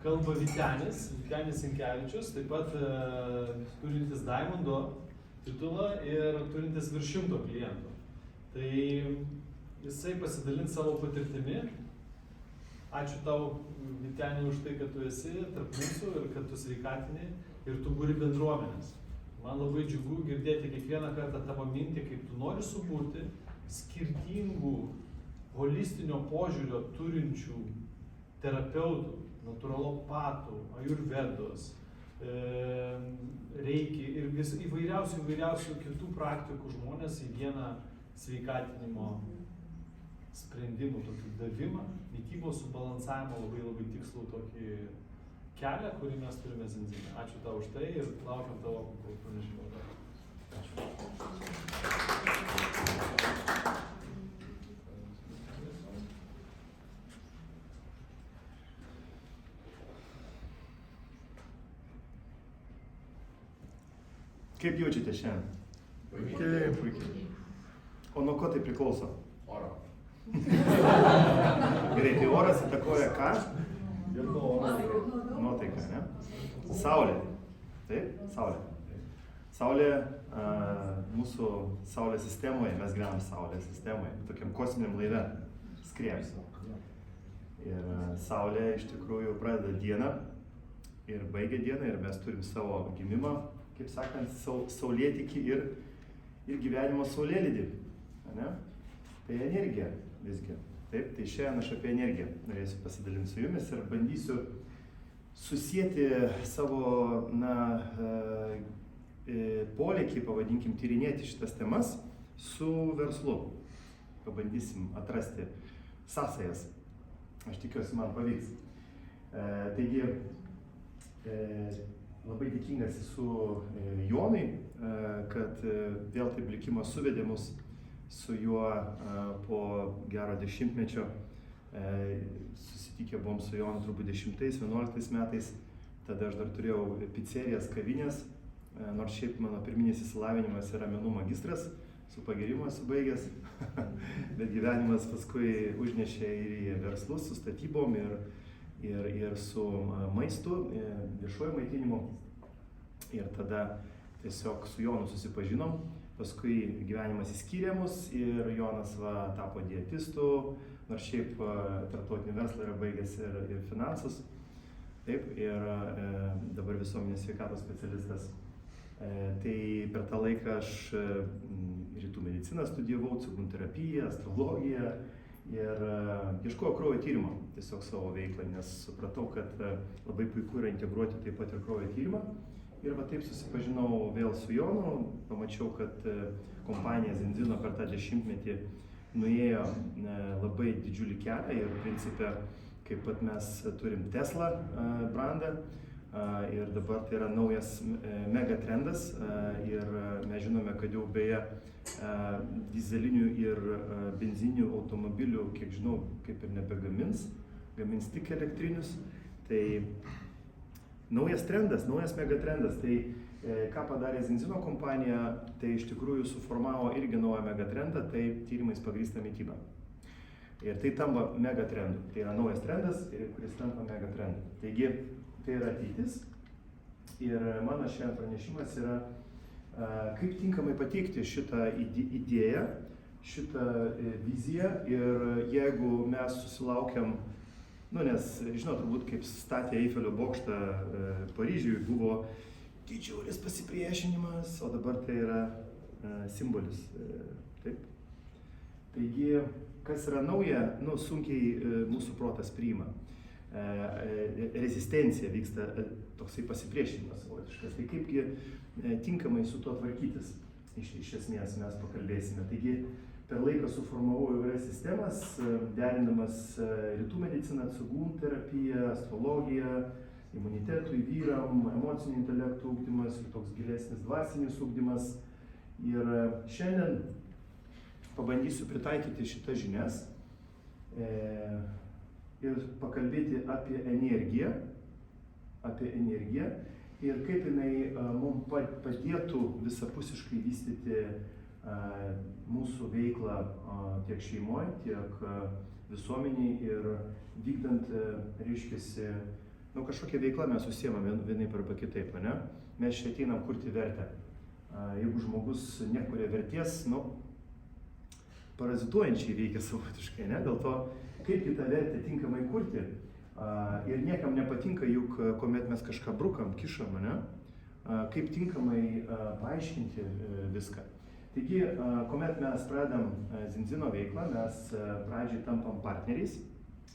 kalba Vytenis Sinkevičius, taip pat turintis Diamondo titulą ir turintis virš 100 klientų. Tai jisai pasidalins savo patirtimi. Ačiū tau, Vyteni, už tai, kad tu esi tarp mūsų ir kad tu sveikatini ir tu būri bendruomenės. Man labai džiugu girdėti kiekvieną kartą tavo mintį, kaip tu nori suburti skirtingų holistinio požiūrio turinčių terapeutų, naturopatų, ajurvedos, reiki ir įvairiausių kitų praktikų žmonės į vieną sveikatinimo sprendimų tokį davimą, mitybos subalansavimo labai tikslų tokį kelią, kurį mes turime Zinzine. Ačiū tau už tai ir laukiam tavo pranešimo. Ačiū. Kaip jaučiate šiandien? Puikiai. O nuo ko tai priklauso? Oro. Gerai, tai oras įtakoja ką? Nuotaiką, ne? Saulė. Taip? Saulė. Saulė, mūsų Saulės sistemoje, mes gyvenam Saulės sistemoje, tokiam kosminiam laive skriejam. Ir Saulė iš tikrųjų pradeda dieną ir baigia dieną ir mes turim savo gimimą, kaip sakant, saulėtikį ir gyvenimo saulėlydį. Ne? Tai energija visgi. Taip, tai šiandien aš apie energiją norėsiu pasidalinti su jumis ir bandysiu susieti savo polėkį, pavadinkim, tyrinėti šitas temas su verslu. Pabandysim atrasti sąsajas. Aš tikiuosi, man pavyks. Taigi, labai dėkingas esu Jonui, kad vėl taip likimas suvedė mus su juo po gero 10-mečio. Susitikę buvom su Jonu turbūt 10-11 metais. Tada aš dar turėjau pizzerijas, kavinės, nors šiaip mano pirminis išsilavinimas yra menų magistras, su pagirimu esu baigęs, bet gyvenimas paskui užnešė ir į verslus, su statybom ir su maistu, viešuoju maitinimu. Ir tada tiesiog su Jonu susipažinom, paskui gyvenimas įskyrė mus ir Jonas tapo dietistu, nors šiaip tarptautinį verslą yra baigęs ir finansus. Taip, ir dabar visuomenės sveikatos specialistas. Tai per tą laiką aš rytų mediciną studijavau, cigrunterapiją, astrologiją ir ieškojau kraujo tyrimo tiesiog savo veiklą, nes supratau, kad labai puiku yra integruoti taip pat ir kraujo tyrimą. Ir taip susipažinau vėl su Jonu, pamačiau, kad kompanija Zinzino per tą 10-metį nuėjo labai didžiulį kelią ir principe, kaip pat mes turim Tesla brandą ir dabar tai yra naujas megatrendas ir mes žinome, kad jau beje dizelinių ir benzininių automobilių, kiek žinau, kaip ir nebegamins, gamins tik elektrinius. Tai naujas trendas, naujas megatrendas. Tai ką padarė Zinzino kompanija, tai iš tikrųjų suformavo irgi naują megatrendą, tai tyrimais pagrįsta mityba. Ir tai tampa megatrendu. Tai yra naujas trendas, kuris tampa megatrendu. Taigi, tai yra ateitis. Ir mano šiandien pranešimas yra, kaip tinkamai pateikti šitą idėją, šitą viziją. Ir jeigu mes susilaukiam, nes, žinot, turbūt kaip statė Eifelio bokštą Paryžiuje, buvo didžiulis pasipriešinimas, o dabar tai yra simbolis. Taip. Taigi, kas yra nauja, sunkiai mūsų protas priima. Rezistencija vyksta, toksai pasipriešinimas savotiškas. Tai kaipgi tinkamai su tuo tvarkytis, iš esmės mes pakalbėsime. Taigi, per laiką suformavau įvairias sistemas, derinamas rytų mediciną, cigrunterapiją, astrologiją, imunitetui, vyram, emocinio intelekto ugdymas ir toks gilesnis dvasinis ugdymas. Ir šiandien pabandysiu pritaikyti šitas žinias ir pakalbėti apie energiją ir kaip jinai mums padėtų visapusiškai vystyti mūsų veiklą tiek šeimoje, tiek visuomeniai ir vykdant, reiškiasi, nu kažkokia veikla mes užsiemam vienaip arba kitaip, ne? Mes čia ateinam kurti vertę. Jeigu žmogus nekuria vertės, nu, parazituojančiai veikia savotiškai, ne? Dėl to, kaip tą vertę tinkamai kurti, ir niekam nepatinka, juk kuomet mes kažką brukam, kišam, ne? Kaip tinkamai paaiškinti viską. Taigi, kuomet mes pradedam Zinzino veiklą, mes pradžiai tampam partneriais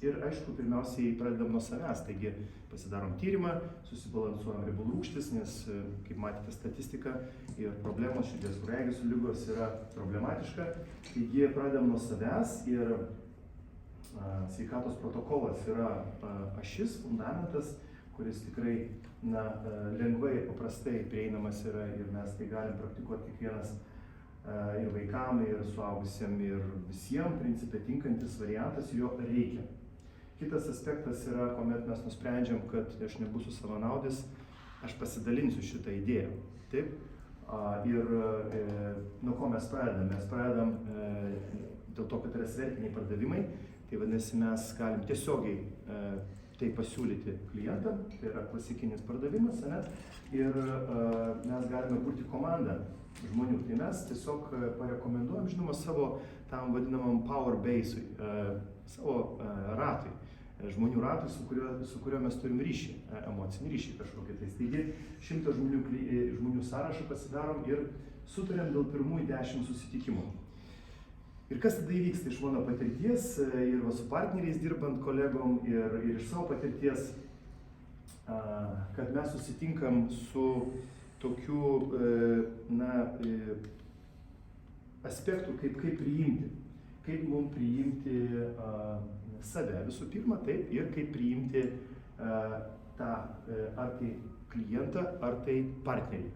ir, aišku, pirmiausiai pradedam nuo savęs. Taigi, pasidarom tyrimą, susibalansuojam riebalų rūgštis, nes, kaip matėte, statistika ir problemos širdies kraujagyslių ligos yra problematiška. Taigi, pradedam nuo savęs ir sveikatos protokolas yra ašis, fundamentas, kuris tikrai lengvai ir paprastai prieinamas yra ir mes tai galim praktikuoti kiekvienas ir vaikam, ir suaugusiem, ir visiems principė tinkantis variantas ir jo reikia. Kitas aspektas yra, kuomet mes nusprendžiam, kad aš nebūsiu savanaudis, aš pasidalinsiu šitą idėją. Taip? Ir nuo ko mes pradedam? Mes pradedam dėl to, kad yra svertiniai pardavimai, tai vadinasi, mes galim tiesiogiai tai pasiūlyti klientam, tai yra klasikinis pardavimas, ne? Ir mes galime kurti komandą žmonių. Tai mes tiesiog parekomenduojam, žinoma, savo tam vadinamam power base'ui, savo ratui, žmonių ratui, su kuriuo mes turim ryšį, emocinį ryšį kažkokį. Taigi 100 žmonių sąrašą pasidarom ir sutariam dėl pirmųjų 10 susitikimų. Ir kas tada įvyksta iš mano patirties ir su partneriais dirbant kolegom ir iš savo patirties, kad mes susitinkam su tokiu aspektu, kaip priimti. Kaip mums priimti save visų pirma, taip, ir kaip priimti tą ar tai klientą, ar tai partnerį.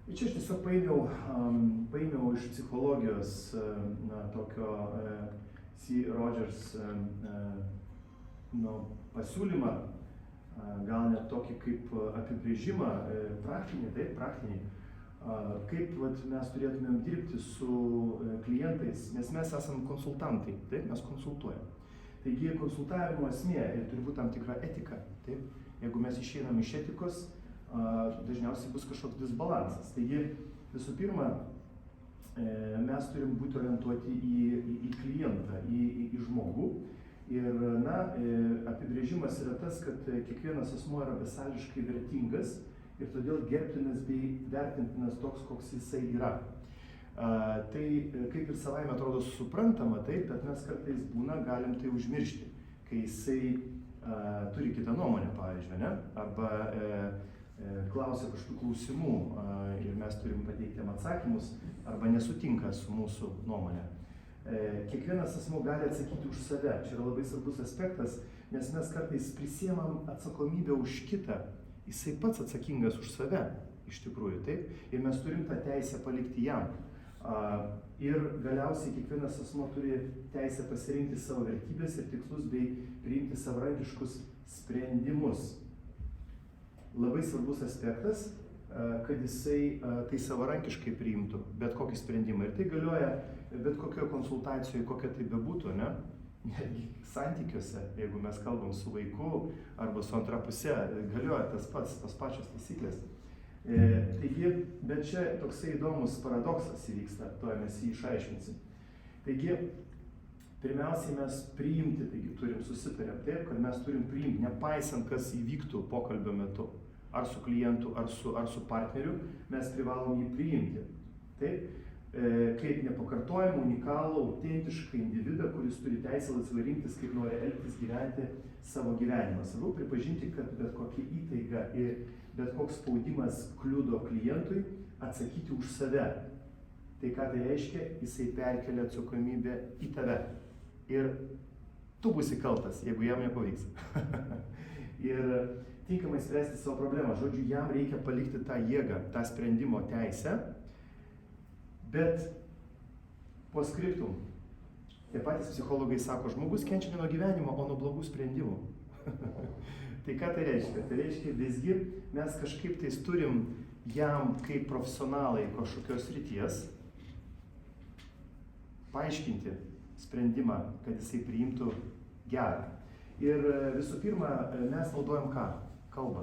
Ir čia aš tiesiog paėmiau iš psichologijos tokio C. Rogers pasiūlymą, gal net tokį kaip apibrėžimą praktinį, kaip mes turėtumėm dirbti su klientais, nes mes esam konsultantai, taip, mes konsultuojam. Taigi konsultavimo esmė ir turi būti tam tikra etika, taip, jeigu mes išeinam iš etikos, dažniausiai bus kažkoks disbalansas. Taigi visų pirma, mes turim būti orientuoti į klientą, į žmogų. Ir apibrėžimas yra tas, kad kiekvienas asmuo yra besąlygiškai vertingas ir todėl gerbtinas bei vertintinas toks, koks jisai yra. Tai kaip ir savaime atrodo suprantama, taip, bet mes kartais galim tai užmiršti, kai jisai turi kitą nuomonę, pavyzdžiui, ne? Arba klausia kažkokių klausimų ir mes turim pateikti jam atsakymus, arba nesutinka su mūsų nuomonė. Kiekvienas asmuo gali atsakyti už save. Čia yra labai svarbus aspektas, nes mes kartais prisiemam atsakomybę už kitą. Jisai pats atsakingas už save, iš tikrųjų, taip? Ir mes turim tą teisę palikti jam. Ir galiausiai kiekvienas asmuo turi teisę pasirinkti savo vertybės ir tikslus bei priimti savarankiškus sprendimus. Labai svarbus aspektas, kad jisai tai savarankiškai priimtų bet kokį sprendimą. Ir tai galioja bet kokioje konsultacijoje, kokia tai bebūtų, ne? Netgi santykiuose, jeigu mes kalbam su vaiku arba su antra puse, galioja tos pačios taisyklės. Taigi, bet čia toksai įdomus paradoksas įvyksta, to mes jį išaiškinsim. Taigi, pirmiausiai mes priimti, taigi turim susitarėm taip, kad mes turim priimti, nepaisant, kas įvyktų pokalbio metu. Ar su klientu, ar su partneriu, mes privalom jį priimti. Taip? Kaip nepakartojamą, unikalų, autentišką individą, kuris turi teisę laisvai rinktis, kaip nori elgtis, gyventi savo gyvenimą. Svarbu pripažinti, kad bet kokia įtaiga ir bet koks spaudimas kliudo klientui atsakyti už save. Tai ką tai reiškia? Jisai perkelia atsakomybę į tave. Ir tu būsi kaltas, jeigu jam nepavyks. Ir tinkamai spręsti savo problemą. Žodžiu, jam reikia palikti tą jėgą, tą sprendimo teisę. Bet po skriptum, tie patys psichologai sako, žmogus kenčia ne nuo gyvenimo, o nuo blogų sprendimų. Tai ką tai reiškia? Tai reiškia, visgi mes kažkaip tais turim jam kaip profesionalai kažkokios srities paaiškinti sprendimą, kad jisai priimtų gerą. Ir visų pirma, mes naudojam ką? Kalbą.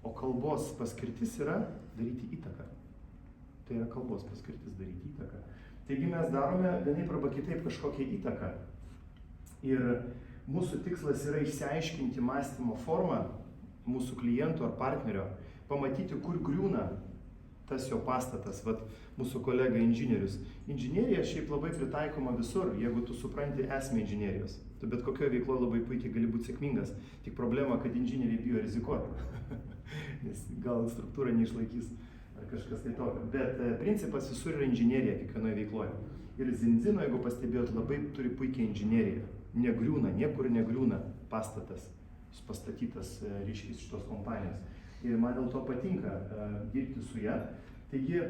O kalbos paskirtis yra daryti įtaką. Tai yra kalbos paskirtis daryti įtaką. Taigi mes darome vienaip arba kitaip kažkokią įtaką. Ir mūsų tikslas yra išsiaiškinti mąstymo formą mūsų kliento ar partnerio, pamatyti, kur griūna tas jo pastatas. Vat mūsų kolega inžinierius. Inžinerija šiaip labai pritaikoma visur, jeigu tu supranti esmę inžinerijos. Tu bet kokioje veikloje labai puikiai gali būti sėkmingas. Tik problema, kad inžinieriai bijo rizikuoti. Nes gal struktūra neišlaikys ar kažkas tai tokio. Bet principas visur yra inžinerija kiekvienoje veikloje. Ir Zinzino, jeigu pastebėjot, labai turi puikiai inžineriją. Negriūna, niekur negriūna pastatas, pastatytas ryškiai šitos kompanijos. Ir man dėl to patinka dirbti su ją. Taigi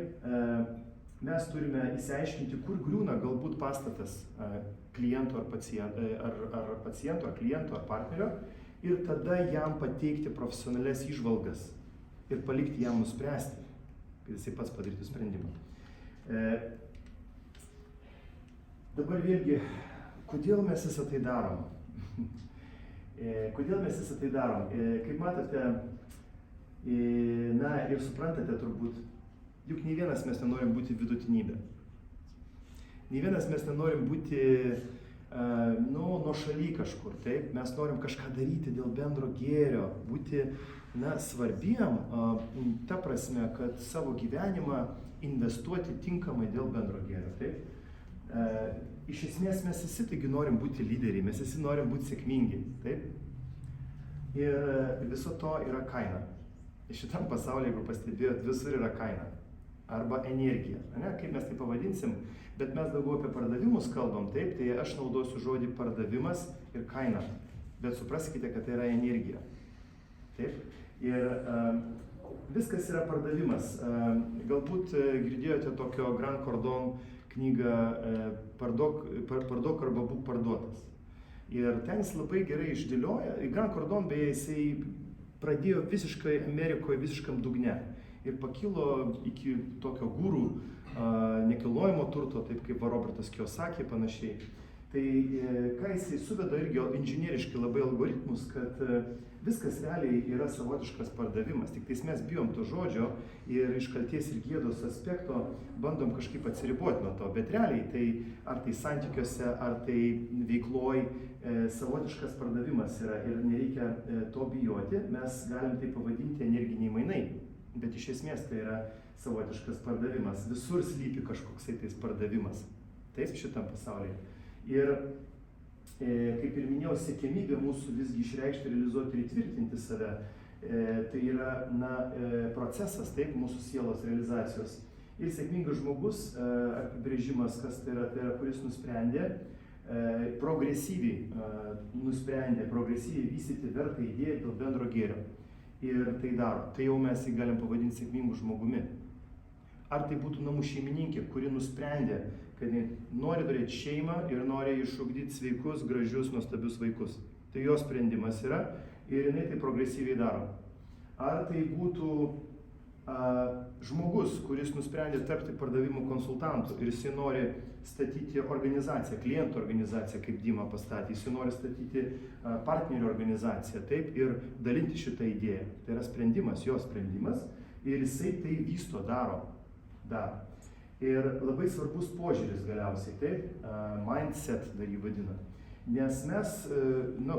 mes turime įsiaiškinti, kur griūna galbūt pastatas kliento ar paciento, ar kliento, ar partnerio, ir tada jam pateikti profesionalias įžvalgas ir palikti jam nuspręsti, kad jisai pats padarytų sprendimą. Dabar vėlgi, kodėl mes visą tai darom? Kodėl mes visą tai darom? Kaip matote, na ir suprantate turbūt, juk nei vienas mes nenorim būti vidutinybė. Nei vienas mes nenorim būti nuošaly kažkur, taip? Mes norim kažką daryti dėl bendro gėrio, būti svarbiem, ta prasme, kad savo gyvenimą investuoti tinkamai dėl bendro gėrio, taip? Iš esmės mes visi taigi norim būti lyderiai, mes visi norim būti sėkmingi, taip? Ir viso to yra kaina. Šitam pasaulyje, jeigu pastebėjot, visur yra kaina. Arba energija, ne? Kaip mes tai pavadinsim, bet mes daugiau apie pardavimus kalbam, taip? Tai aš naudosiu žodį pardavimas ir kaina. Bet supraskite, kad tai yra energija. Taip? Ir viskas yra pardavimas. Galbūt girdėjote tokio Grant Cardone knygą Parduok arba būk parduotas. Ir ten jis labai gerai išdėlioja. Grant Cardone, beje, jisai pradėjo visiškai Amerikoje, visiškam dugne. Ir pakilo iki tokio gurų nekilnojamo turto, taip kaip Robertas Kiyosaki panašiai. Tai ką jisai suveda irgi inžinieriškai labai algoritmus, kad viskas realiai yra savotiškas pardavimas. Tik tais mes bijom to žodžio ir iš kalties ir gėdos aspekto bandom kažkaip atsiriboti nuo to. Bet realiai tai ar tai santykiuose, ar tai veikloj savotiškas pardavimas yra ir nereikia to bijoti. Mes galim tai pavadinti energiniai mainai. Bet iš esmės tai yra savotiškas pardavimas. Visur slypi kažkoksai tais pardavimas. Taip šitam pasaulyje. Ir kaip ir minėjau, siekiamybė mūsų visgi išreikšti, realizuoti ir įtvirtinti save. Tai yra procesas, taip, mūsų sielos realizacijos. Ir sėkmingas žmogus, apibrėžimas, kas tai yra, kuris nusprendė, progresyviai vystyti vertą idėją dėl bendro gėrio. Ir tai daro. Tai jau mes jį galim pavadinti sėkmingu žmogumi. Ar tai būtų namų šeimininkė, kuri nusprendė, kad nori turėti šeimą ir nori išugdyti sveikus, gražius, nuostabius vaikus. Tai jos sprendimas yra ir jinai tai progresyviai daro. Ar tai būtų žmogus, kuris nusprendė tapti pardavimų konsultantu ir jisai nori statyti organizaciją, klientų organizaciją, kaip Dima pastatė, jisai nori statyti partnerių organizaciją, taip, ir dalinti šitą idėją. Tai yra sprendimas, jo sprendimas ir jisai tai vysto, daro. Ir labai svarbus požiūris galiausiai, taip, mindset dar jį vadina. Nes mes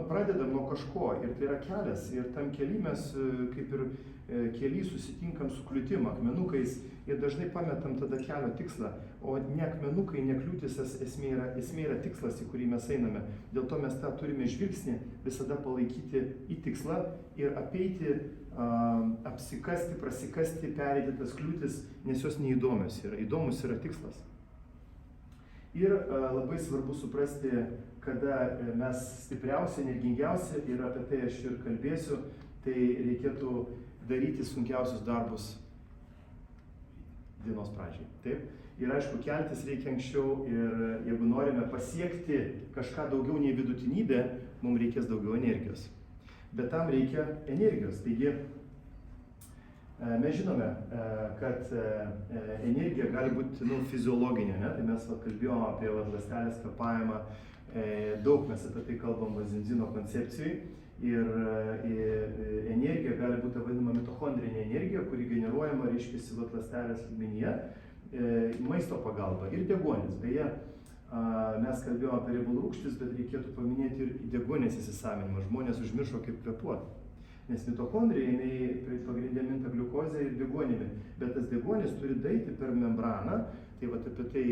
pradedam nuo kažko ir tai yra kelias ir tam kely mes kaip ir kely susitinkam su kliūtim, akmenukais ir dažnai pametam tada kelio tikslą, o ne akmenukai, ne kliūtis, esmė yra tikslas, į kurį mes einame. Dėl to mes tą turime žvilgsnį visada palaikyti į tikslą ir apeiti, apsikasti, prasikasti, pereiti tas kliūtis, nes jos neįdomios yra. Įdomus yra tikslas. Ir labai svarbu suprasti, kada mes stipriausi, energingiausi, ir apie tai aš ir kalbėsiu, tai reikėtų daryti sunkiausius darbus dienos pradžiai. Taip? Ir aišku, keltis reikia anksčiau ir jeigu norime pasiekti kažką daugiau nei vidutinybė, mums reikės daugiau energijos. Bet tam reikia energijos. Taigi, mes žinome, kad energija gali būti fiziologinė, ne? Tai mes kalbėjome apie ląstelės kvėpavimą, Daug mes apie tai kalbam Zinzino koncepcijai ir energija gali būti vadinama mitochondrinė energija, kuri generuojama, reiškia, ląstelės lygmenyje, maisto pagalba ir deguonis. Beje, mes kalbėjome apie riebalų rūgštis, bet reikėtų paminėti ir deguonies įsisavinimą. Žmonės užmiršo kaip kvėpuoti. Nes mitochondrija, jinai pagrindė minta gliukozė ir deguonimi, bet tas deguonis turi daeiti per membraną, tai vat apie tai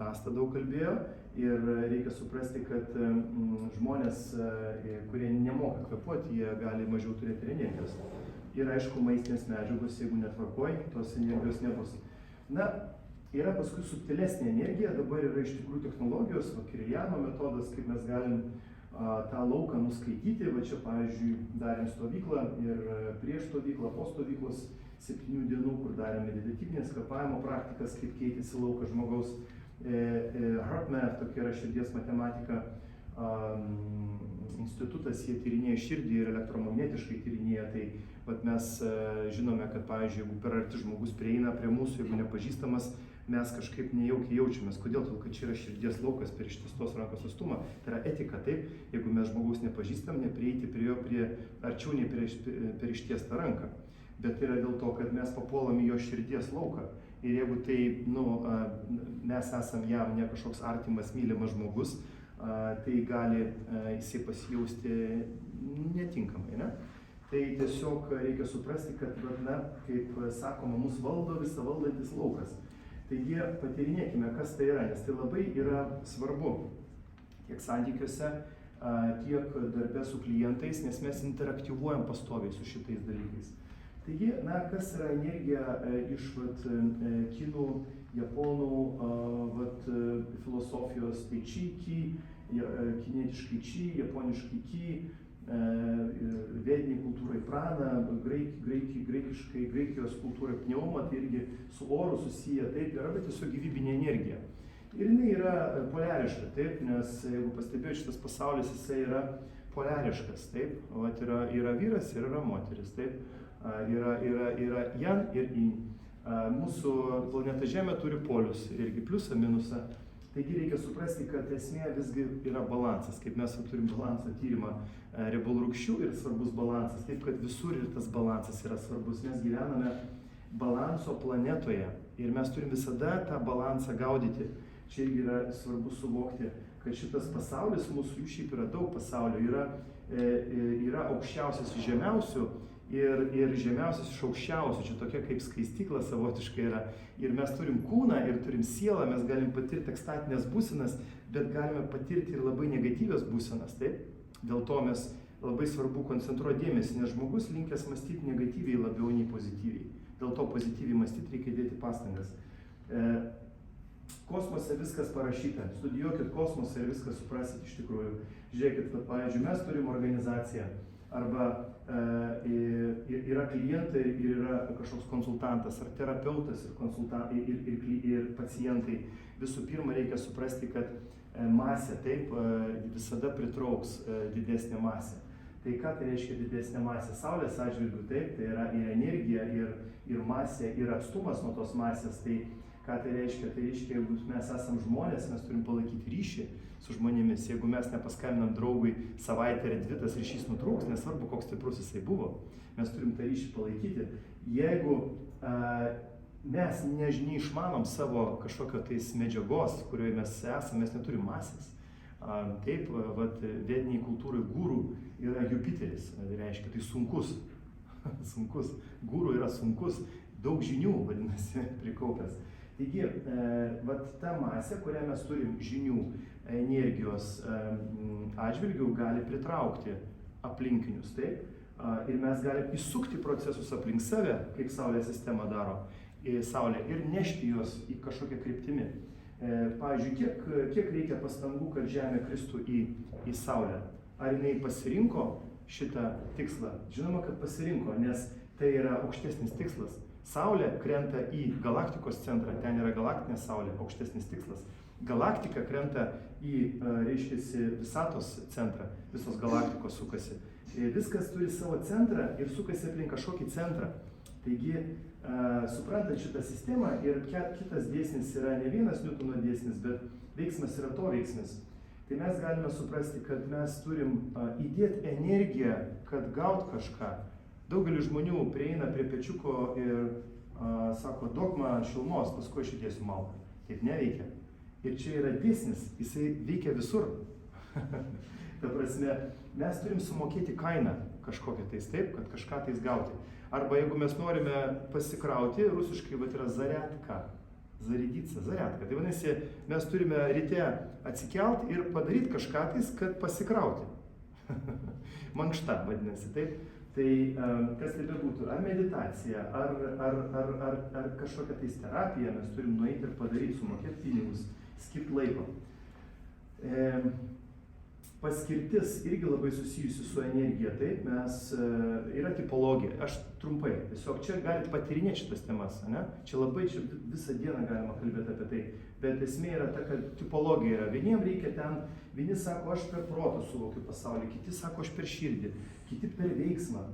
Asta daug kalbėjo ir reikia suprasti, kad žmonės, kurie nemoka kvėpuoti, jie gali mažiau turėti energijos. Ir aišku, maistinės medžiagos, jeigu netvarkoji, tos energijos nebus. Na, yra paskui subtilesnė energija, dabar yra iš tikrųjų technologijos, Kirijano metodas, kaip mes galim tą lauką nuskaityti. Va čia, pavyzdžiui, darėm stovyklą ir prieš stovyklą, po stovyklos 7 dienų, kur darėme meditatyvinės kvėpavimo praktikas, kaip keitėsi laukas žmogaus. HeartMath, tokia yra širdies matematika institutas, jie tyrinėja širdį ir elektromagnetiškai tyrinėja. Tai vat mes žinome, kad, pavyzdžiui, jeigu per arti žmogus prieina prie mūsų, jeigu nepažįstamas, mes kažkaip nejaukiai jaučiamės. Kodėl? Todėl, kad čia yra širdies laukas per ištiestos rankos atstumą. Tai yra etika, taip. Jeigu mes žmogaus nepažįstam, neprieiti prie jo arčiau nei per ištiestą ranką. Bet yra dėl to, kad mes papuolam į jo širdies lauką. Ir jeigu tai, mes esam jam ne kažkoks artimas, mylimas žmogus, tai gali jisai pasijausti netinkamai, ne? Tai tiesiog reikia suprasti, kad, kaip sakoma, mus valdo visą valdantis laukas. Taigi patyrinėkime, kas tai yra, nes tai labai yra svarbu tiek santykiuose, tiek darbe su klientais, nes mes interaktyvuojam pastoviai su šitais dalykais. Taigi, kas yra energija iš kinų, japonų filosofijos, tai chi, kinietiškai chi, japoniškai ki, vediniai kultūrai prana, graikijos kultūrai pneuma, tai irgi su oru susiję, taip yra, bet tiesiog gyvybinė energija. Ir jinai yra poliariška, taip, nes jeigu pastebėjau, šitas pasaulis, jisai yra poliariškas, taip, vat yra vyras ir yra moteris, taip, yra jan ir yin. Mūsų planeta Žemė turi polius, irgi pliusą, minusą. Taigi reikia suprasti, kad esmė visgi yra balansas, kaip mes turim balanso tyrimą riebalų rūgščių ir svarbus balansas, taip kad visur ir tas balansas yra svarbus. Mes gyvename balanso planetoje ir mes turim visada tą balansą gaudyti. Čia irgi yra svarbu suvokti, kad šitas pasaulis, mūsų jų šiaip yra daug pasaulio, yra aukščiausias iš žemiausių ir žemiausias iš aukščiausių, čia tokia kaip skaistykla savotiškai yra. Ir mes turim kūną ir turim sielą, mes galim patirti ekstatinės būsenas, bet galime patirti ir labai negatyvias būsenas, taip? Dėl to mes labai svarbu koncentruoti dėmesį, nes žmogus linkęs mąstyti negatyviai labiau nei pozityviai. Dėl to pozityviai mąstyti reikia dėti pastangas. Kosmose viskas parašyta, studijuokit kosmosą ir viską suprasit iš tikrųjų. Žiūrėkit, pavyzdžiui, mes turim organizaciją, arba yra klientai ir yra kažkoks konsultantas, ar terapeutas ir pacientai. Visų pirma, reikia suprasti, kad masė taip visada pritrauks didesnę masę. Tai ką tai reiškia didesnė masė? Saulės atžvilgiu taip, tai yra ir energija, ir masė, ir atstumas nuo tos masės. Tai ką tai reiškia? Tai reiškia, jeigu mes esam žmonės, mes turim palaikyti ryšį su žmonėmis. Jeigu mes nepaskambinam draugui savaitę ar dvi, tas ryšys nutrūks, nesvarbu, koks stiprus jisai buvo. Mes turim tą ryšį palaikyti. Jeigu mes neišmanom savo kažkokio tais medžiagos, kurioje mes esame, mes neturim masės. Taip, vediniai kultūrai guru yra Jupiteris, reiškia, tai sunkus. Sunkus. Guru yra sunkus, daug žinių, vadinasi, prikaupęs. Taigi, ta masė, kurią mes turim žinių, energijos atžvilgių, gali pritraukti aplinkinius, taip? Ir mes galim įsukti procesus aplink save, kaip Saulės sistema daro, į Saulę, ir nešti juos į kažkokią kryptimį. Pavyzdžiui, kiek reikia pastangų, kad Žemė kristų į Saulę? Ar jinai pasirinko šitą tikslą? Žinoma, kad pasirinko, nes tai yra aukštesnis tikslas. Saulė krenta į galaktikos centrą, ten yra galaktinė Saulė, aukštesnis tikslas. Galaktika krenta į, reiškiasi, visatos centrą, visos galaktikos sukasi. Viskas turi savo centrą ir sukasi aplink kažkokį centrą. Taigi, suprantant šitą sistemą, ir kitas dėsnis yra ne vienas Niutono dėsnis, bet veiksmas yra to veiksnis. tai mes galime suprasti, kad mes turim įdėti energiją, kad gaut kažką. Daugelis žmonių prieina prie pečiuko ir sako, duok man šilumos, paskui aš įdėsiu malką. Taip neveikia. Ir čia yra dėsnis, jisai veikia visur. Ta prasme, mes turim sumokėti kainą kažkokią tais taip, kad kažką tais gauti. Arba jeigu mes norime pasikrauti, rusiškai yra zaretka. Zaridica, zaretka. Tai vadinasi, mes turime ryte atsikelti ir padaryti kažką tais, kad pasikrauti. Mankšta vadinasi, taip. Tai kas tai bebūtų, ar meditacija, ar kažkokia tais terapija, mes turim nueiti ir padaryti, sumokėti pinigus, skirti laiko. Paskirtis irgi labai susijusi su energija, taip, yra tipologija. Aš trumpai, tiesiog čia galite patyrinėti šitas temas, ne? Čia visą dieną galima kalbėti apie tai, bet esmė yra ta, kad tipologija yra. Vieniem reikia ten, vieni sako, aš per protą suvokiu pasaulį, kiti sako, aš per širdį, kiti per veiksmą,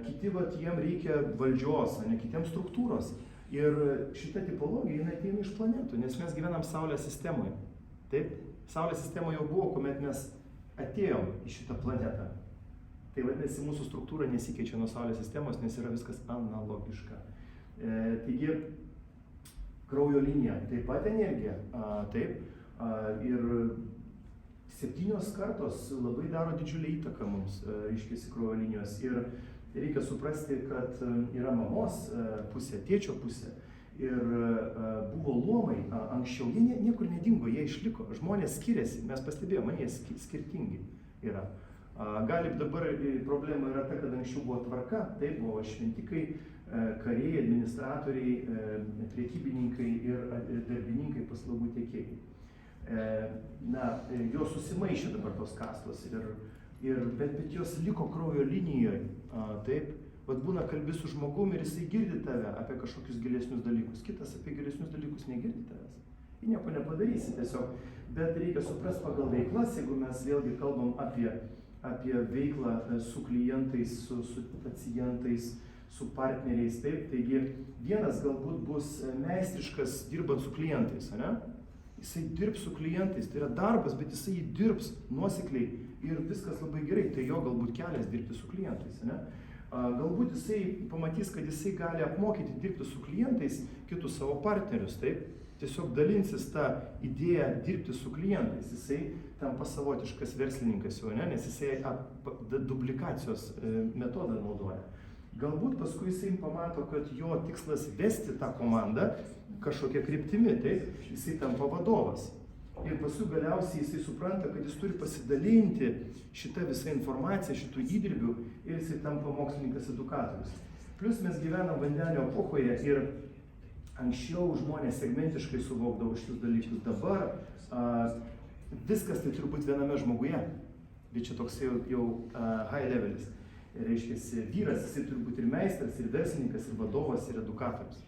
kiti, jiem reikia valdžios, ne, kitiems struktūros. Ir šita tipologija, jinai ateina iš planetų, nes mes gyvenam Saulės sistemoje. Taip? Saulės sistemoje jau buvo, kuomet mes atėjom į šitą planetą. Tai vadinasi, mūsų struktūra nesikeičia nuo Saulės sistemos, nes yra viskas analogiška. Taigi, kraujo linija, taip pat energija, taip, ir 7 kartos labai daro didžiulį įtaką mums, reiškiasi kraujo linijos. Ir reikia suprasti, kad yra mamos pusė, tėčio pusė. Ir buvo luomai anksčiau, jie niekur nedingo, jie išliko, žmonės skiriasi, mes pastebėjome, jie skirtingi yra. Gali dabar problema yra ta, kad anksčiau buvo tvarka, taip buvo šventikai, kariai, administratoriai, prekybininkai ir darbininkai, paslaugų tiekėjai. Jos susimaišė dabar tos kastos, bet jos liko kraujo linijoje, taip. Vat būna kalbi su žmogumi ir jisai girdi tave apie kažkokius gilesnius dalykus, kitas apie gilesnius dalykus negirdi tavęs. Ir nieko nepadarysi tiesiog, bet reikia suprasti pagal veiklas, jeigu mes vėlgi kalbam apie veiklą su klientais, su pacientais, su partneriais, taip, taigi vienas galbūt bus meistriškas dirbant su klientais, ne? Jisai dirbs su klientais, tai yra darbas, bet jisai jį dirbs nuosekliai ir viskas labai gerai, tai jo galbūt kelias dirbti su klientais, ne? Galbūt jisai pamatys, kad jisai gali apmokyti dirbti su klientais kitus savo partnerius, taip? Tiesiog dalinsis tą idėją dirbti su klientais, jisai tampa savotiškas verslininkas jau, ne? Nes jisai duplikacijos metodą naudoja. Galbūt paskui jisai pamato, kad jo tikslas vesti tą komandą kažkokia kryptimi, taip? Jisai tampa vadovas. Ir paskui galiausiai jisai supranta, kad jis turi pasidalinti šitą visą informaciją, šitų įdirbių ir jisai tampa mokslininkas edukatorius. Plus mes gyvenam vandenio epochoje ir anksčiau žmonės segmentiškai suvokdavo šitus dalykus. Dabar viskas tai turi būti viename žmoguje, bet čia toks jau high levelis. Reiškia, vyras jisai turi būti ir meistras, ir verslininkas, ir vadovas, ir edukatorius.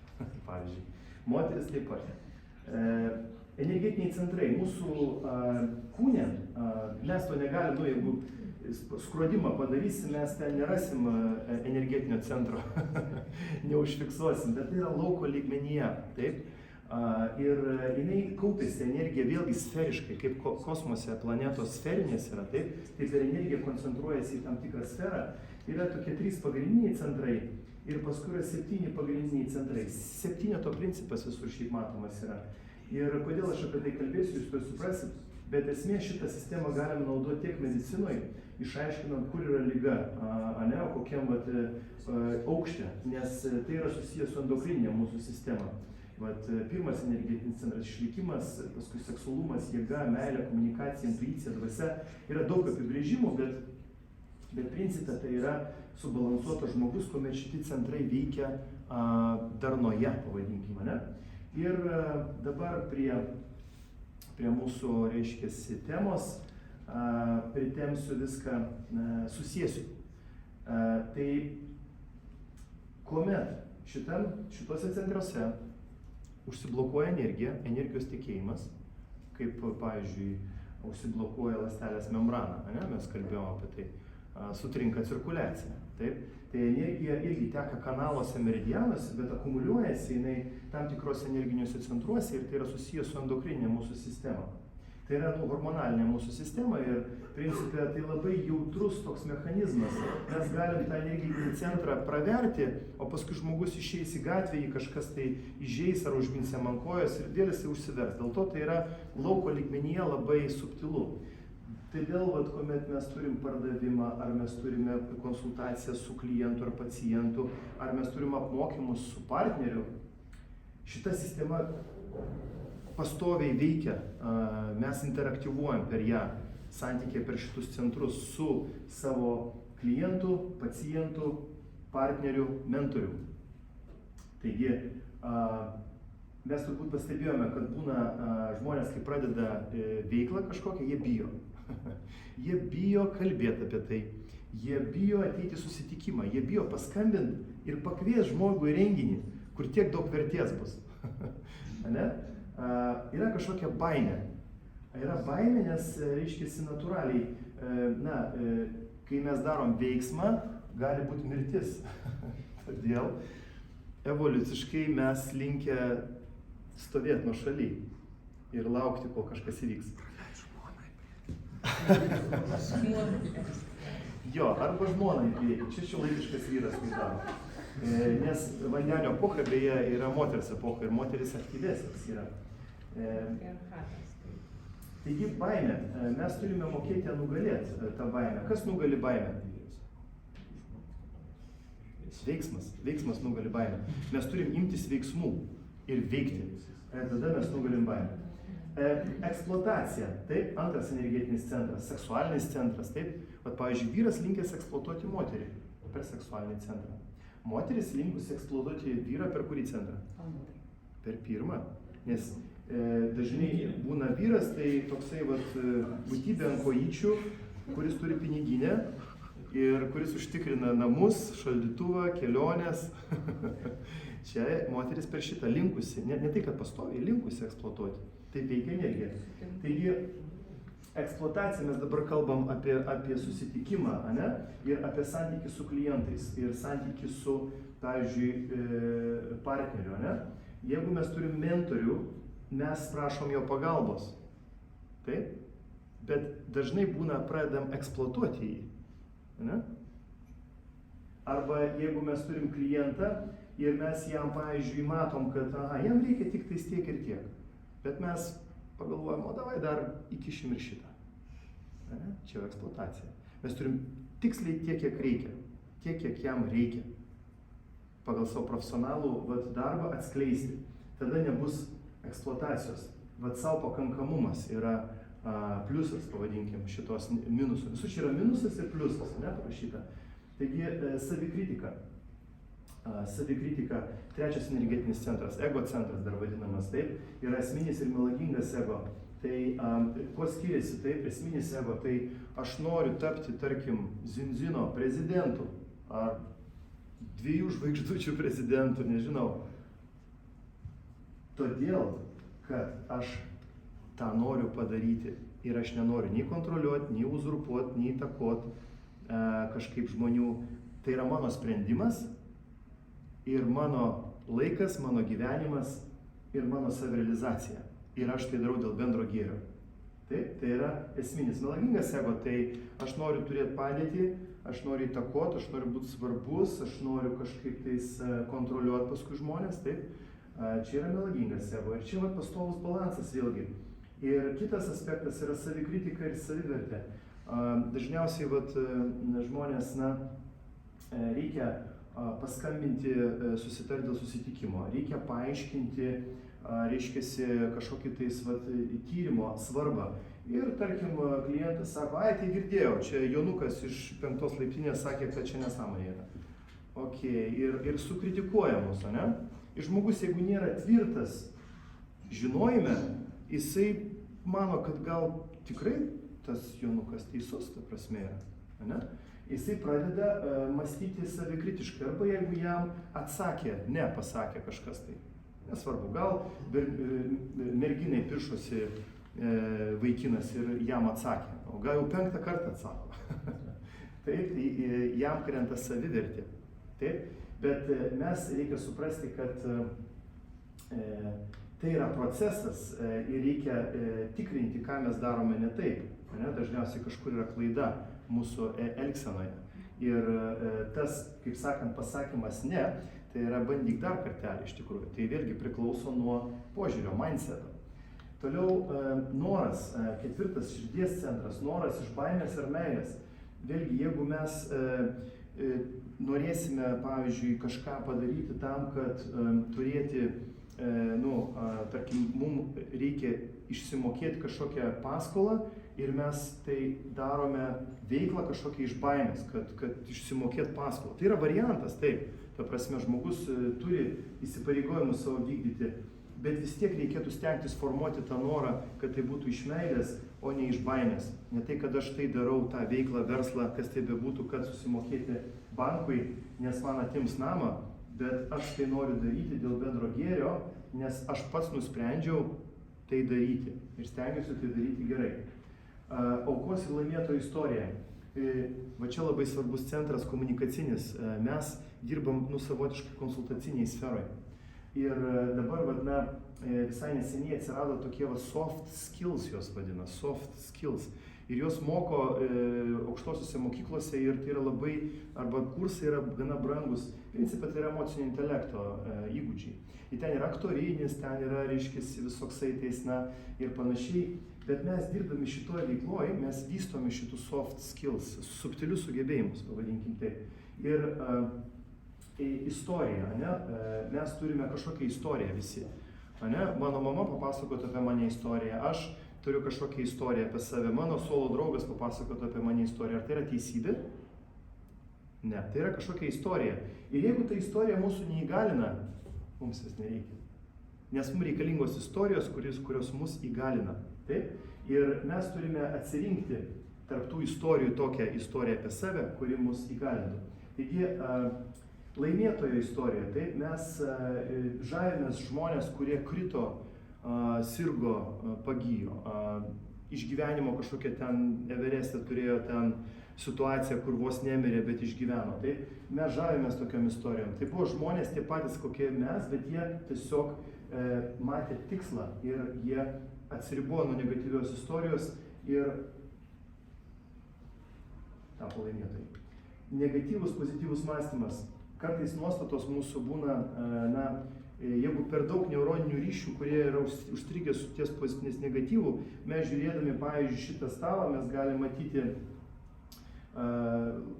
Pavyzdžiui, moteris taip pat. Energetiniai centrai mūsų kūne, mes to negalim, jeigu skrodimą padarysim, mes ten nerasim energetinio centro, neužfiksuosim, bet tai yra lauko lygmenyje, taip? Ir jinai kaupėsi energija vėlgi sferiškai, kaip kosmose planetos sferinės yra, taip? Tai per energiją koncentruojasi į tam tikrą sferą, yra tokie 3 pagrindiniai centrai ir paskui yra 7 pagrindiniai centrai. 7 principas visur šiaip matomas yra. Ir kodėl aš apie tai kalbėsiu, jūs to suprasit, bet esmė šitą sistemą galim naudoti tiek medicinoje, išaiškinant, kur yra liga, kokiam aukšte, nes tai yra susijęs su endokrininė mūsų sistema. Pirmas energetinis centras išlikimas, paskui seksualumas, jėga, meilė, komunikacija, intuicija, dvasia. Yra daug apibrėžimų, bet principe tai yra subalansuotas žmogus, kuomet šitie centrai veikia darnoje, pavadinkime, ne? Ir dabar prie mūsų, reiškiasi, temos pritemsiu viską, susiesiu. Tai kuomet šituose centruose užsiblokuoja energija, energijos tekėjimas, kaip, pavyzdžiui, užsiblokuoja ląstelės membraną, ne? Mes kalbėjome apie tai, sutrinka cirkuliacija, taip? Tai energija irgi teka kanaluose, meridianuose, bet akumuliuojasi jinai tam tikrose energiniuose centruose ir tai yra susijęs su endokrininė mūsų sistema. Tai yra hormonalinė mūsų sistema ir principė tai labai jautrus toks mechanizmas. Mes galim tą energinį centrą praverti, o paskui žmogus išeis į gatvę, jį kažkas tai įžeis ar užmins jam ant kojos ir vėl jisai užsivers. Dėl to tai yra lauko lygmenyje labai subtilu. Todėl, kuomet mes turim pardavimą, ar mes turime konsultaciją su klientu ar pacientu, ar mes turim apmokymus su partneriu, šita sistema pastoviai veikia, mes interaktyvuojam per ją, santykiai per šitus centrus su savo klientu, pacientu, partneriu, mentoriu. Taigi, mes turbūt pastebėjome, kad būna žmonės, kai pradeda veiklą kažkokią, jie bijo. Jie bijo kalbėti apie tai, jie bijo ateiti į susitikimą, jie bijo paskambinti ir pakvies žmogų į renginį, kur tiek daug vertės bus. Ne? Yra kažkokia baimė. Yra baimė, nes reiškiasi natūraliai, kai mes darom veiksmą, gali būti mirtis. Todėl evoliuciškai mes linkę stovėti nuo šaly ir laukti, kol kažkas įvyks. Jo, arba žmona į priekį. Čia šiuolaikiškas vyras tai daro. Nes vandenio epocha beje yra moters epocha ir moteris aktyvesnis yra. Taigi baimė. Mes turime mokėti nugalėti tą baimę. Kas nugali baimę? Veiksmas. Veiksmas nugali baimę. Mes turim imtis veiksmų ir veikti. Tada mes nugalim baimę. Eksploatacija, taip, antras energetinis centras, seksualinis centras, taip. Vat, pavyzdžiui, vyras linkęs eksploatuoti moterį per seksualinį centrą. Moteris linkusi eksploatuoti vyrą per kurį centrą? Per pirmą. Nes dažnai būna vyras, tai toksai būtybė ant kojyčių, kuris turi piniginę ir kuris užtikrina namus, šaldytuvą, keliones. Čia moteris per šitą linkusi, ne tai, kad pastoviai linkusi eksploatuoti. Tai veikia energija. Taigi, eksploatacija mes dabar kalbam apie susitikimą, ane? Ir apie santykį su klientais, ir santykį su, pavyzdžiui, partneriu, ane? Jeigu mes turim mentorių, mes prašom jo pagalbos. Taip? Bet dažnai būna pradedam eksploatuoti jį. Ane? Arba jeigu mes turim klientą ir mes jam, pavyzdžiui, matom, kad jam reikia tik tais tiek ir tiek. Bet mes pagalvojam, o davai dar įkišim ir šitą. Čia jau eksploatacija. Mes turim tiksliai tiek, kiek reikia. Tiek, kiek jam reikia. Pagal savo profesionalų darbą atskleisti. Tada nebus eksploatacijos. Savo pakankamumas yra pliusas, pavadinkim, šitos minusų. Visų čia yra minusas ir pliusas, parašyta. Taigi, savikritika. Savikritika, trečias energetinis centras, ego centras dar vadinamas, taip, yra esminis ir melagingas ego. Tai kuo skiriasi, taip, esminis ego, tai aš noriu tapti, tarkim, Zinzino prezidentu, ar 2 žvaigždučių prezidentu, nežinau. Todėl, kad aš tą noriu padaryti ir aš nenoriu nei kontroliuoti, nei uzurpuoti, nei įtakoti kažkaip žmonių, tai yra mano sprendimas. Ir mano laikas, mano gyvenimas ir mano savirealizacija. Ir aš tai darau dėl bendro gėrio. Taip, tai yra esminis. Melagingas ego, tai aš noriu turėti padėtį, aš noriu įtakoti, aš noriu būti svarbus, aš noriu kažkaip tais kontroliuoti paskui žmonės. Taip, čia yra melagingas ego. Ir čia pastovus balansas vėlgi. Ir kitas aspektas yra savikritika ir savivertė. Dažniausiai žmonės, reikia paskambinti, susitarti dėl susitikimo, reikia paaiškinti, reiškiasi kažkokį tais tyrimo svarbą. Ir tarkim, klientas sako, tai girdėjau, čia Jonukas iš 5 laiptinės sakė, kad čia nesąmonė yra. Ok, ir sukritikuoja mus, ne? Ir žmogus, jeigu nėra tvirtas žinojime, jisai mano, kad gal tikrai tas Jonukas teisus, ta prasme yra, ne? Jisai pradeda mąstyti savikritiškai, arba jeigu jam atsakė, pasakė kažkas tai, nesvarbu, gal merginai piršosi vaikinas ir jam atsakė, o gal jau 5 kartą atsako. Taip, tai jam krenta savivertė. Taip, bet mes reikia suprasti, kad tai yra procesas ir reikia tikrinti, ką mes darome ne taip. Ne? Dažniausiai kažkur yra klaida mūsų elgsenoje. Ir tas, kaip sakant, pasakymas ne, tai yra bandyk dar kartelį iš tikrųjų. Tai vėlgi priklauso nuo požiūrio, mindseto. Toliau noras, ketvirtas širdies centras, noras iš baimės ir meilės. Vėlgi, jeigu mes norėsime, pavyzdžiui, kažką padaryti tam, kad turėti, tarkim, mums reikia išsimokėti kažkokią paskolą ir mes tai darome veiklą kažkokią iš baimės, kad išsimokėti paskolą. Tai yra variantas, taip. Ta prasme, žmogus turi įsipareigojimus savo vykdyti, bet vis tiek reikėtų stengtis formuoti tą norą, kad tai būtų iš meilės, o ne iš baimės. Ne tai, kad aš tai darau tą veiklą, verslą, kas tai bebūtų, kad susimokėti bankui, nes man atims namą, bet aš tai noriu daryti dėl bendro gėrio, nes aš pats nusprendžiau tai daryti ir stengiuosi tai daryti gerai. Aukos ir laimėtojo istorija. Va čia labai svarbus centras komunikacinis. Mes dirbam savotiškai konsultaciniai sferoje. Ir dabar visai neseniai atsirado tokie soft skills, jos vadina, soft skills. Ir jos moko aukštosiuose mokyklose ir tai yra labai, arba kursai yra gana brangus. Principai tai yra emocinio intelekto įgūdžiai. Ir ten yra aktorinis, ten yra, reiškia, visoksai teisna ir panašiai. Bet mes dirbdami šitoje veikloje, mes vystome šitus soft skills, subtilius sugebėjimus, pavadinkim taip. Ir istorija, ne? Mes turime kažkokią istoriją visi. Ne? Mano mama papasakotų apie mane istoriją, aš turiu kažkokią istoriją apie save, mano solo draugas papasakotų apie mane istoriją. Ar tai yra teisybė? Ne, tai yra kažkokia istorija. Ir jeigu ta istorija mūsų neįgalina, mums vis nereikia. Nes mums reikalingos istorijos, kurios mus įgalina. Taip? Ir mes turime atsirinkti tarp tų istorijų tokią istoriją apie save, kuri mus įgalintų. Taigi, laimėtojo istorija, taip, mes žavimės žmonės, kurie krito, sirgo, pagijo, išgyvenimo kažkokią ten Evereste turėjo ten situaciją, kur vos nemirė, bet išgyveno. Taip, mes žavimės tokiom istorijom. Tai buvo žmonės tie patys, kokie mes, bet jie tiesiog matė tikslą ir jie atsiribojo nuo negatyvios istorijos ir tapo laimėtojai. Negatyvus, pozityvus mąstymas. Kartais nuostatos mūsų būna, jeigu per daug neuroninių ryšių, kurie yra užstrigę su ties pozityvės negatyvų, mes žiūrėdami, pavyzdžiui, šitą stalą, mes galime matyti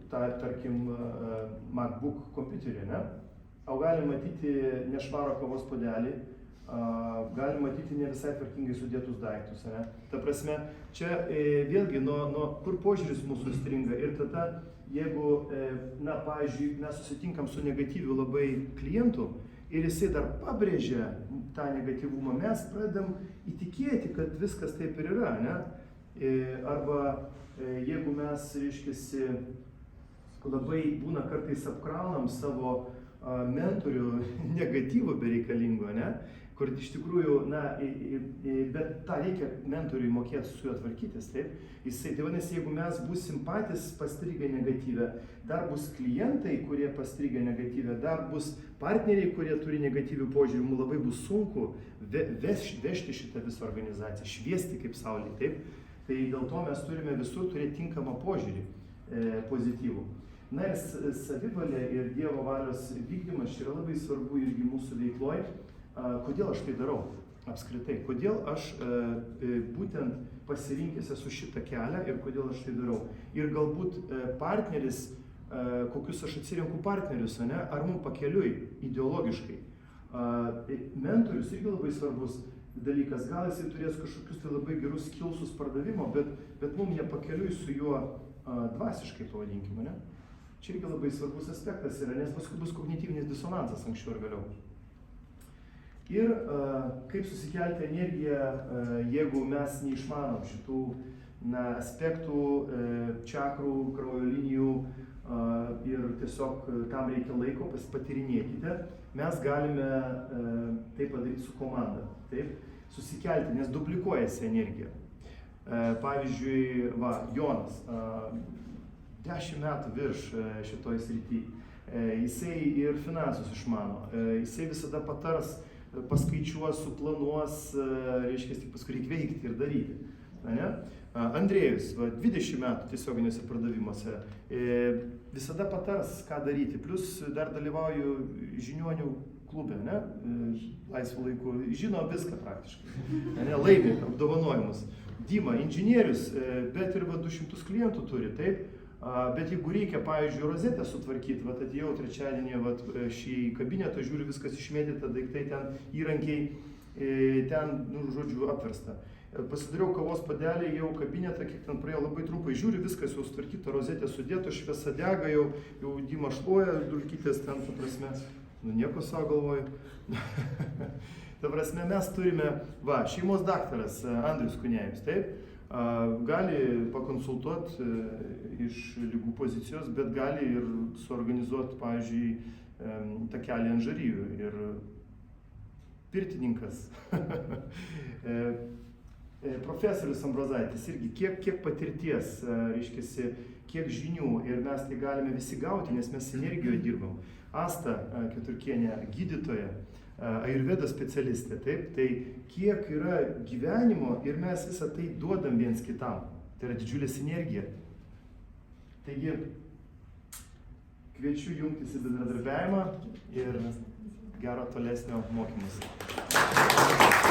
tarkim, MacBook kompiuterį, ne? O galime matyti nešvarą kavos puodelį, galime matyti ne visai tvarkingai sudėtus daiktus, ne? Ta prasme, čia vėlgi nuo kur požiūris mūsų stringa ir tada, jeigu, pavyzdžiui, mes susitinkam su negatyviu labai klientu ir jisai dar pabrėžia tą negatyvumą, mes pradedam įtikėti, kad viskas taip ir yra, ne? Arba jeigu mes, reiškiasi, labai būna kartais apkraunam savo mentorių negatyvų bereikalingo, ne? Kur iš tikrųjų, bet tą reikia mentoriui mokėti su juo tvarkytis, taip? Tai vadinasi, jeigu mes būsim patys pastrigę negatyvę, dar bus klientai, kurie pastrigę negatyvę, dar bus partneriai, kurie turi negatyvių požiūrių, mums labai bus sunku vežti šitą visą organizaciją, šviesti kaip saulė, taip? Tai dėl to mes turime visur turėti tinkamą požiūrį pozityvų. Na ir savivalė ir Dievo valios vykdymas čia yra labai svarbu irgi mūsų veikloje. Kodėl aš tai darau apskritai? Kodėl aš būtent pasirinkęs esu šitą kelią ir kodėl aš tai darau? Ir galbūt partneris, kokius aš atsirenku partnerius, ne? Ar mums pakeliui ideologiškai? Mentorius irgi labai svarbus dalykas. Gal jisai turės kažkokius tai labai gerus skillsus pardavimo, bet mums nepakeliui su juo dvasiškai, pavadinkime, ne? Čia irgi labai svarbus aspektas yra, nes paskui bus kognityvinis disonansas anksčiau ir vėliau. Ir kaip susikelti energiją, jeigu mes neišmanom šitų aspektų, čakrų, kraujo linijų ir tiesiog tam reikia laiko, patyrinėkite, mes galime tai padaryti su komanda, taip, susikelti, nes duplikuojasi energija. Pavyzdžiui, Jonas, 10 metų virš šitoj srity, jisai ir finansus išmano, jisai visada patars paskaičiuos, suplanuos, reiškia, tik paskui reikia veikti ir daryti. Ne? Andrėjus, 20 metų tiesioginiuose pardavimuose, visada patars, ką daryti, plus dar dalyvauju žiniuonių klube, ne? Laisvu laiku, žino viską praktiškai, ne? Laimi apdovanojimus. Dima, inžinierius, bet ir 200 klientų turi, taip? Bet jeigu reikia, pavyzdžiui, rozetę sutvarkyti, atėjau trečiadienį šį kabinetą, žiūriu, viskas išmėtyta, daiktai ten, įrankiai, ten, žodžiu, apversta. Pasidariau kavos padelį, jau kabinetą, kiek ten praėjo, labai trumpai žiūriu, viskas jau sutvarkyta, rozetė sudėta, šviesa dega, jau Dima šluoja, dulkytės ten, ta prasme, nieko savo galvoju. Ta prasme, mes turime, šeimos daktaras Andrius Kunėjus, taip? Gali pakonsultuoti iš ligų pozicijos, bet gali ir suorganizuoti, pavyzdžiui, takelį ant žaryjų ir pirtininkas. Profesorius Ambrozaitis irgi, kiek patirties, reiškiasi, kiek žinių ir mes tai galime visi gauti, nes mes sinergijoje dirbam. Asta Keturkienė, gydytoja, ajurvedos specialistė, taip, tai kiek yra gyvenimo ir mes visą tai duodam viens kitam. Tai yra didžiulė sinergija. Taigi, kviečiu jungtis į bendradarbiavimą ir gero tolesnio mokymosi.